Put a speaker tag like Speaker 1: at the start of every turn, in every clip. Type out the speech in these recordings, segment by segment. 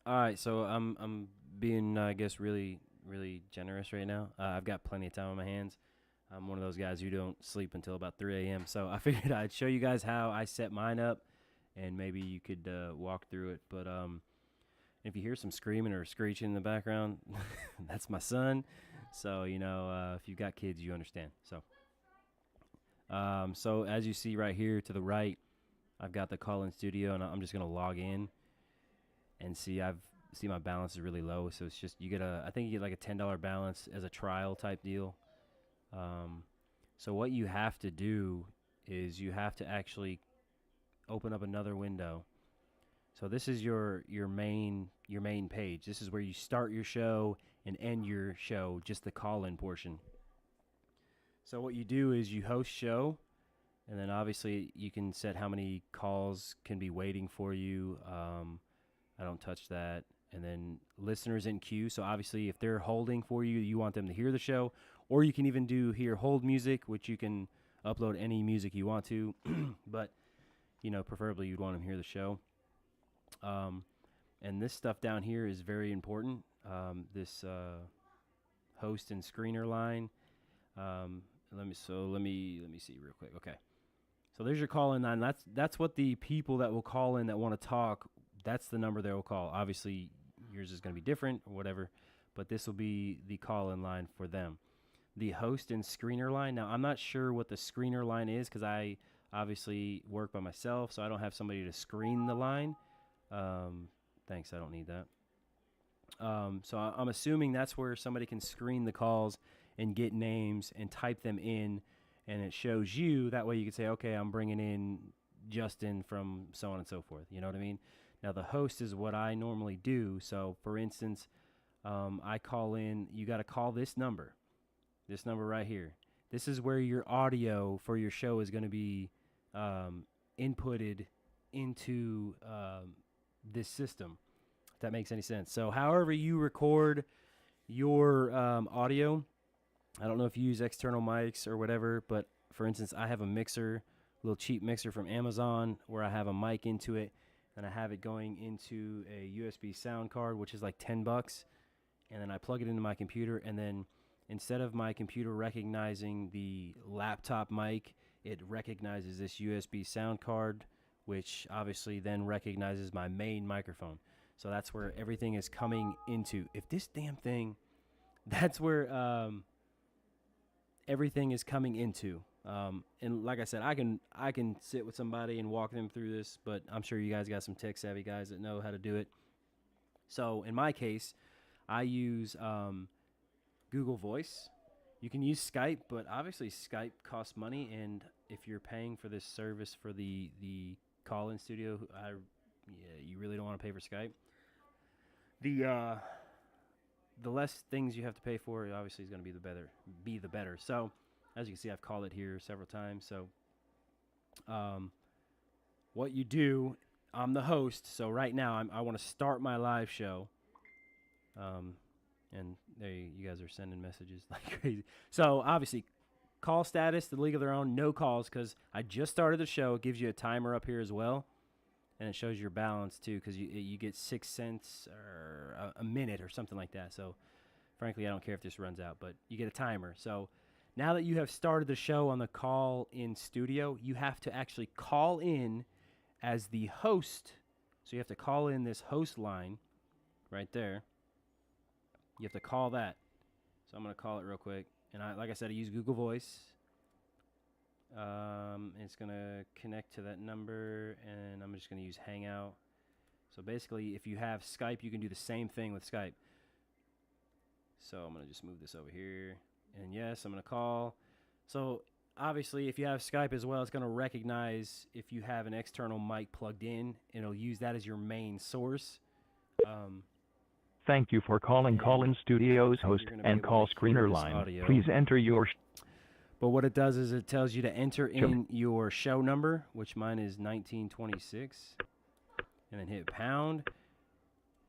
Speaker 1: All right, so I'm being I guess really generous right now. I've got plenty of time on my hands. I'm one of those guys who don't sleep until about 3 a.m. So I figured I'd show you guys how I set mine up, and maybe you could walk through it. But if you hear some screaming or screeching in the background, that's my son. So if you've got kids, you understand. So as you see right here to the right, I've got the call-in studio, and I'm just gonna log in and see my balance is really low. So it's just I think you get like a $10 balance as a trial type deal. Um, so what you have to do is you have to actually open up another window. So this is your main page. This is where you start your show and end your show, just the call-in portion. So what you do is you host show, and then obviously you can set how many calls can be waiting for you. I don't touch that. And then listeners in queue. So obviously, if they're holding for you, you want them to hear the show, or you can even do here hold music, which you can upload any music you want to, but preferably you'd want them to hear the show. Um, and this stuff down here is very important. This host and screener line. Let me see real quick. Okay. So there's your call in line. That's what the people that will call in that want to talk. That's the number they will call. Obviously, yours is going to be different or whatever, but this will be the call in line for them. The host and screener line. Now, I'm not sure what the screener line is because I obviously work by myself, so I don't have somebody to screen the line. Thanks, I don't need that. So I'm assuming that's where somebody can screen the calls and get names and type them in, and it shows you. That way you can say, okay, I'm bringing in Justin from so on and so forth. You know what I mean? Now, the host is what I normally do. So, for instance, I call in, you got to call this number right here. This is where your audio for your show is going to be inputted into this system, if that makes any sense. So, however you record your audio, I don't know if you use external mics or whatever, but for instance, I have a mixer, a little cheap mixer from Amazon where I have a mic into it, and I have it going into a USB sound card, which is like $10, and then I plug it into my computer, and then instead of my computer recognizing the laptop mic, it recognizes this USB sound card, which obviously then recognizes my main microphone. So that's where everything is coming into. If this damn thing, that's where everything is coming into. And like I said, I can sit with somebody and walk them through this, but I'm sure you guys got some tech savvy guys that know how to do it. So in my case, I use Google Voice. You can use Skype, but obviously Skype costs money, and if you're paying for this service for the call-in studio, you really don't want to pay for Skype. The less things you have to pay for, obviously, is going to be the better. So, as you can see, I've called it here several times. So, what you do, I'm the host. So right now, I want to start my live show. And you guys are sending messages like crazy. So obviously, call status, the league of their own, no calls because I just started the show. It gives you a timer up here as well. And it shows your balance, too, because you get 6 cents or a minute or something like that. So, frankly, I don't care if this runs out, but you get a timer. So, now that you have started the show on the call-in studio, you have to actually call in as the host. So, you have to call in this host line right there. You have to call that. So, I'm going to call it real quick. And like I said, I use Google Voice. It's going to connect to that number, and I'm just going to use Hangout. So basically, if you have Skype, you can do the same thing with Skype. So I'm going to just move this over here. And yes, I'm going to call. So obviously, if you have Skype as well, it's going to recognize if you have an external mic plugged in, and it'll use that as your main source.
Speaker 2: Thank you for calling Call-In Studios host and call screener line.
Speaker 1: Audio.
Speaker 2: Please enter your...
Speaker 1: But what it does is it tells you to enter in your show number, which mine is 1926, and then hit pound.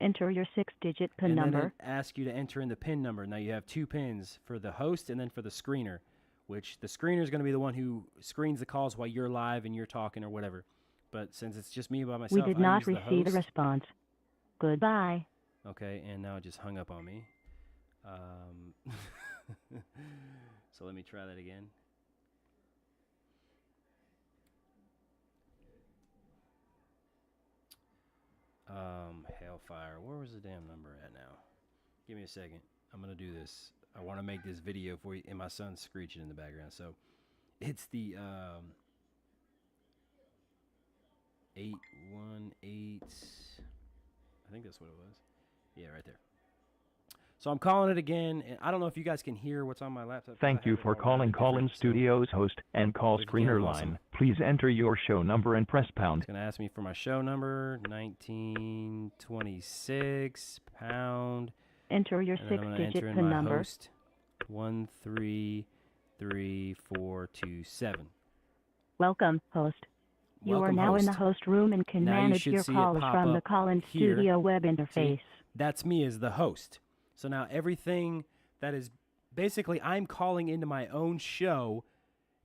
Speaker 3: Enter your 6-digit PIN
Speaker 1: and
Speaker 3: number.
Speaker 1: And then it asks you to enter in the PIN number. Now you have 2 pins for the host and then for the screener, which the screener is going to be the one who screens the calls while you're live and you're talking or whatever. But since it's just me by myself,
Speaker 3: We did not receive a response. Goodbye.
Speaker 1: Okay, and now it just hung up on me. So let me try that again. Hellfire. Where was the damn number at now? Give me a second. I'm gonna do this. I want to make this video for you, and my son's screeching in the background. So it's the 818. I think that's what it was. Yeah, right there. So I'm calling it again, and I don't know if you guys can hear what's on my laptop.
Speaker 2: Thank you for calling Call-In Studios host and call screener line. Please enter your show number and press pound.
Speaker 1: It's going to ask me for my show number, 1926, pound.
Speaker 3: Enter your
Speaker 1: And then I'm going to
Speaker 3: 6-digit
Speaker 1: enter in
Speaker 3: PIN
Speaker 1: my
Speaker 3: number.
Speaker 1: host, 133427.
Speaker 3: Welcome, host. You are
Speaker 1: Welcome,
Speaker 3: now in the
Speaker 1: host.
Speaker 3: host room and can
Speaker 1: Now you
Speaker 3: manage
Speaker 1: should
Speaker 3: your
Speaker 1: see it
Speaker 3: calls
Speaker 1: pop
Speaker 3: from the
Speaker 1: up
Speaker 3: Call-In
Speaker 1: here.
Speaker 3: Studio web interface.
Speaker 1: That's me as the host. So now everything that is basically I'm calling into my own show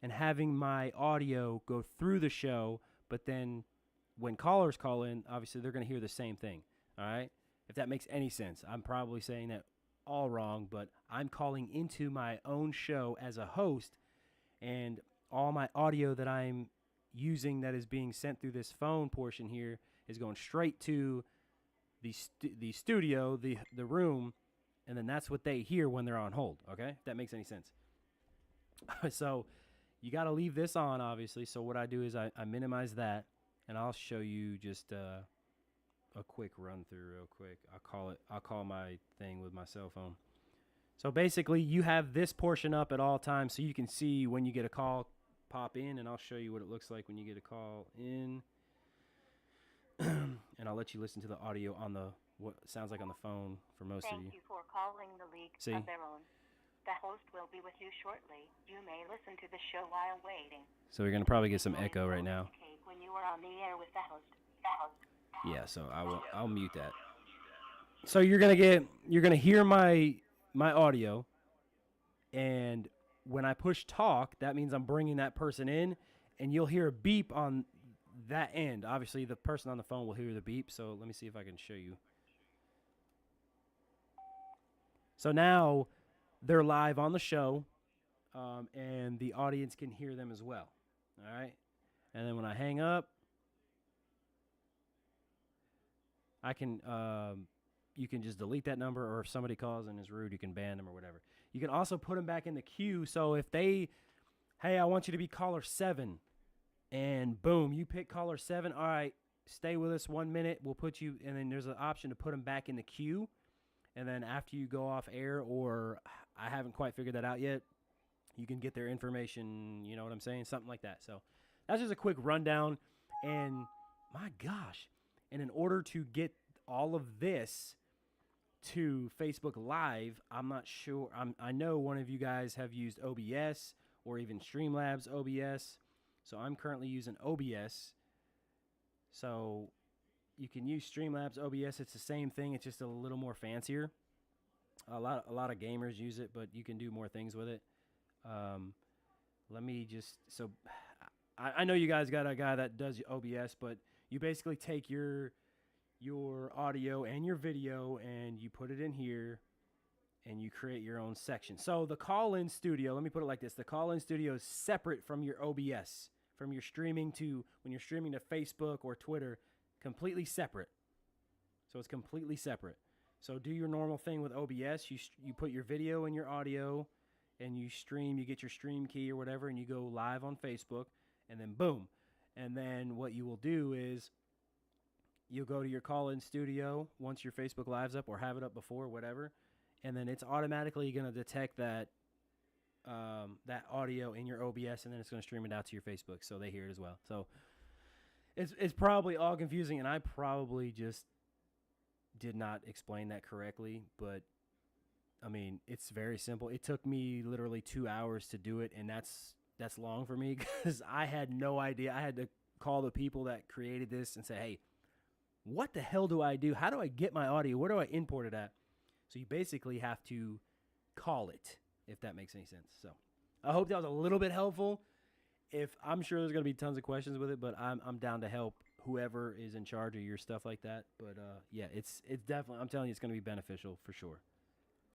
Speaker 1: and having my audio go through the show, but then when callers call in, obviously they're going to hear the same thing. All right? If that makes any sense. I'm probably saying that all wrong, but I'm calling into my own show as a host, and all my audio that I'm using that is being sent through this phone portion here is going straight to the studio, the room, and then that's what they hear when they're on hold, okay? If that makes any sense. So you got to leave this on, obviously. So what I do is I minimize that, and I'll show you just a quick run through real quick. I'll call my thing with my cell phone. So basically, you have this portion up at all times so you can see when you get a call pop in, and I'll show you what it looks like when you get a call in. And I'll let you listen to the audio on what sounds like on the phone for most of you.
Speaker 4: Thank you for calling the League
Speaker 1: See?
Speaker 4: of Their Own. The host will be with you shortly. You may listen to the show while waiting.
Speaker 1: So you're going to probably get some echo right now.
Speaker 4: When you are on the air with the host.
Speaker 1: Yeah, so I'll mute that. So you're going to hear my audio, and when I push talk, that means I'm bringing that person in, and you'll hear a beep on that end. Obviously, the person on the phone will hear the beep, so let me see if I can show you. So now they're live on the show, and the audience can hear them as well. All right? And then when I hang up, I can you can just delete that number, or if somebody calls and is rude, you can ban them or whatever. You can also put them back in the queue, so if hey, I want you to be caller 7, and boom, you pick caller 7. All right, stay with us 1 minute. We'll put you, and then there's an option to put them back in the queue. And then after you go off air, or I haven't quite figured that out yet, you can get their information, you know what I'm saying? Something like that. So that's just a quick rundown. And my gosh, and in order to get all of this to Facebook Live, I'm not sure. I know one of you guys have used OBS or even Streamlabs OBS. So I'm currently using OBS. So you can use Streamlabs OBS. It's the same thing. It's just a little more fancier. A lot of gamers use it, but you can do more things with it. Let me just, so I know you guys got a guy that does OBS, but you basically take your audio and your video and you put it in here and you create your own section. So the call-in studio, let me put it like this. The call-in studio is separate from your OBS, from your streaming to, when you're streaming to Facebook or Twitter, completely separate. So it's completely separate. So do your normal thing with OBS. You put your video and your audio and you stream, you get your stream key or whatever, and you go live on Facebook, and then boom. And then what you will do is you'll go to your call-in studio once your Facebook Live's up, or have it up before, whatever, and then it's automatically going to detect that that audio in your OBS, and then it's going to stream it out to your Facebook so they hear it as well. So it's probably all confusing, and I probably just did not explain that correctly, but I mean, it's very simple. It took me literally 2 hours to do it, and that's long for me because I had no idea. I had to call the people that created this and say, hey, what the hell do I do? How do I get my audio? Where do I import it at? So you basically have to call it, if that makes any sense. So I hope that was a little bit helpful. I'm sure there's going to be tons of questions with it, but I'm down to help whoever is in charge of your stuff like that. But yeah, it's definitely, I'm telling you, it's going to be beneficial for sure.